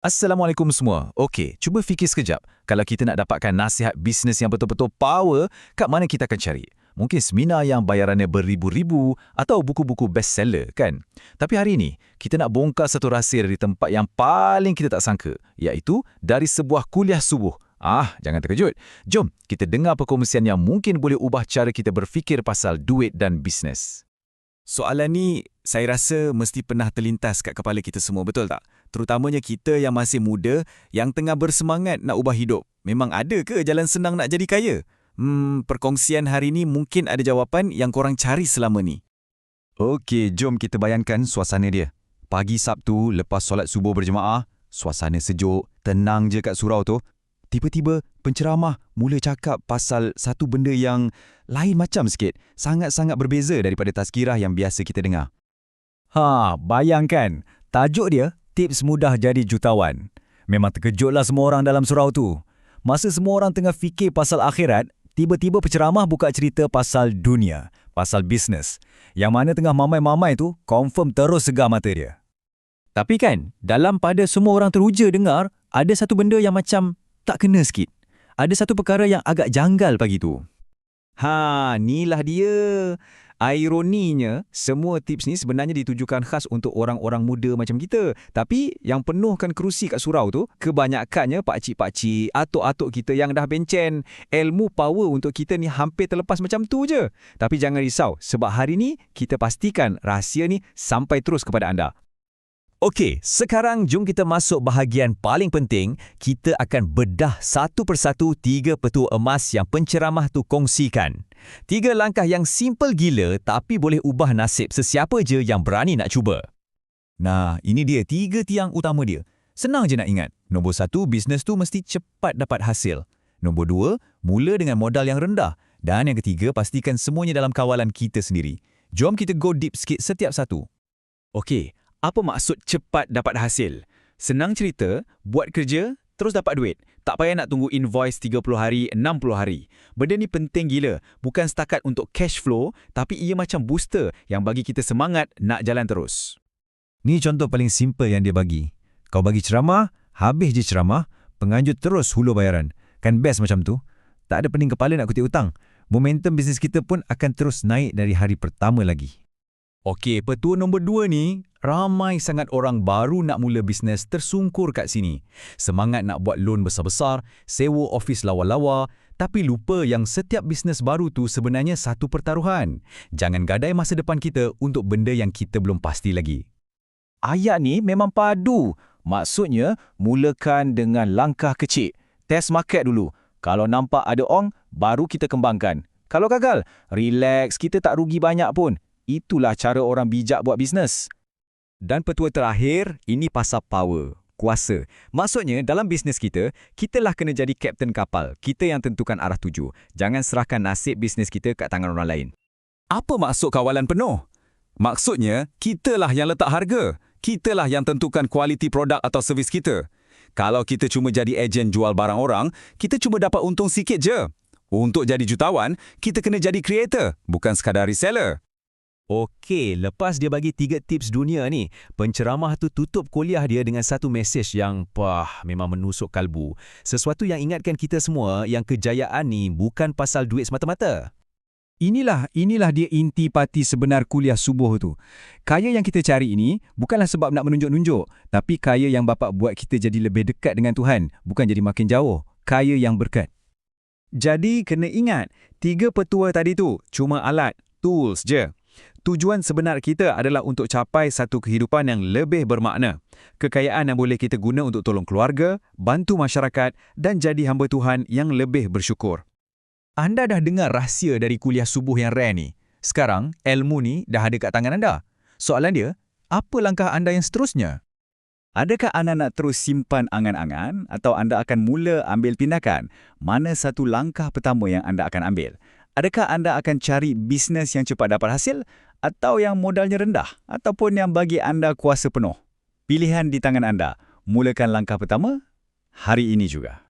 Assalamualaikum semua. Okey, cuba fikir sekejap. Kalau kita nak dapatkan nasihat bisnes yang betul-betul power, kat mana kita akan cari? Mungkin seminar yang bayarannya beribu-ribu atau buku-buku bestseller, kan? Tapi hari ini, kita nak bongkar satu rahsia dari tempat yang paling kita tak sangka, iaitu dari sebuah kuliah subuh. Jangan terkejut. Jom, kita dengar perkongsian yang mungkin boleh ubah cara kita berfikir pasal duit dan bisnes. Soalan ni saya rasa mesti pernah terlintas kat kepala kita semua, betul tak? Terutamanya kita yang masih muda, yang tengah bersemangat nak ubah hidup. Memang ada ke jalan senang nak jadi kaya? Perkongsian hari ni mungkin ada jawapan yang korang cari selama ni. Okey, jom kita bayangkan suasana dia. Pagi Sabtu lepas solat subuh berjemaah, suasana sejuk, tenang je kat surau tu. Tiba-tiba penceramah mula cakap pasal satu benda yang lain macam sikit, sangat-sangat berbeza daripada tazkirah yang biasa kita dengar. Bayangkan, tajuk dia tips mudah jadi jutawan. Memang terkejutlah semua orang dalam surau tu. Masa semua orang tengah fikir pasal akhirat, tiba-tiba penceramah buka cerita pasal dunia, pasal bisnes. Yang mana tengah mamai-mamai tu, confirm terus segar mata dia. Tapi kan, dalam pada semua orang teruja dengar, ada satu benda yang macam tak kena sikit. Ada satu perkara yang agak janggal pagi tu. Inilah dia. Ironinya, semua tips ni sebenarnya ditujukan khas untuk orang-orang muda macam kita. Tapi yang penuhkan kerusi kat surau tu, kebanyakannya pakcik-pakcik, atuk-atuk kita yang dah bencen. Ilmu power untuk kita ni hampir terlepas macam tu je. Tapi jangan risau, sebab hari ni kita pastikan rahsia ni sampai terus kepada anda. Okey, sekarang jom kita masuk bahagian paling penting. Kita akan bedah satu persatu 3 petua emas yang penceramah tu kongsikan. 3 langkah yang simple gila tapi boleh ubah nasib sesiapa je yang berani nak cuba. Nah, ini dia 3 tiang utama dia. Senang je nak ingat. Nombor 1, bisnes tu mesti cepat dapat hasil. Nombor 2, mula dengan modal yang rendah. Dan yang ketiga, pastikan semuanya dalam kawalan kita sendiri. Jom kita go deep sikit setiap satu. Okey. Apa maksud cepat dapat hasil? Senang cerita, buat kerja, terus dapat duit. Tak payah nak tunggu invoice 30 hari, 60 hari. Benda ni penting gila. Bukan setakat untuk cash flow, tapi ia macam booster yang bagi kita semangat nak jalan terus. Ni contoh paling simple yang dia bagi. Kau bagi ceramah, habis je ceramah, penganjur terus hulur bayaran. Kan best macam tu? Tak ada pening kepala nak kutip hutang. Momentum bisnes kita pun akan terus naik dari hari pertama lagi. Okey, petua nombor 2 ni, ramai sangat orang baru nak mula bisnes tersungkur kat sini. Semangat nak buat loan besar-besar, sewa ofis lawa-lawa, tapi lupa yang setiap bisnes baru tu sebenarnya satu pertaruhan. Jangan gadai masa depan kita untuk benda yang kita belum pasti lagi. Ayat ni memang padu. Maksudnya, mulakan dengan langkah kecil. Test market dulu. Kalau nampak ada ong, baru kita kembangkan. Kalau gagal, relax, kita tak rugi banyak pun. Itulah cara orang bijak buat bisnes. Dan petua terakhir, ini pasal power, kuasa. Maksudnya, dalam bisnes kita, kitalah kena jadi kapten kapal. Kita yang tentukan arah tuju. Jangan serahkan nasib bisnes kita kat tangan orang lain. Apa maksud kawalan penuh? Maksudnya, kitalah yang letak harga. Kitalah yang tentukan kualiti produk atau servis kita. Kalau kita cuma jadi ejen jual barang orang, kita cuma dapat untung sikit je. Untuk jadi jutawan, kita kena jadi creator, bukan sekadar reseller. Okey, lepas dia bagi 3 tips dunia ni, penceramah tu tutup kuliah dia dengan satu mesej yang memang menusuk kalbu. Sesuatu yang ingatkan kita semua yang kejayaan ni bukan pasal duit semata-mata. Inilah dia intipati sebenar kuliah subuh tu. Kaya yang kita cari ini bukanlah sebab nak menunjuk-nunjuk, tapi kaya yang Bapa buat kita jadi lebih dekat dengan Tuhan, bukan jadi makin jauh. Kaya yang berkat. Jadi, kena ingat, 3 petua tadi tu cuma alat, tools je. Tujuan sebenar kita adalah untuk capai satu kehidupan yang lebih bermakna. Kekayaan yang boleh kita guna untuk tolong keluarga, bantu masyarakat dan jadi hamba Tuhan yang lebih bersyukur. Anda dah dengar rahsia dari kuliah subuh yang rare ni. Sekarang, ilmu ni dah ada kat tangan anda. Soalan dia, apa langkah anda yang seterusnya? Adakah anda nak terus simpan angan-angan atau anda akan mula ambil tindakan? Mana satu langkah pertama yang anda akan ambil? Adakah anda akan cari bisnes yang cepat dapat hasil atau yang modalnya rendah ataupun yang bagi anda kuasa penuh? Pilihan di tangan anda. Mulakan langkah pertama hari ini juga.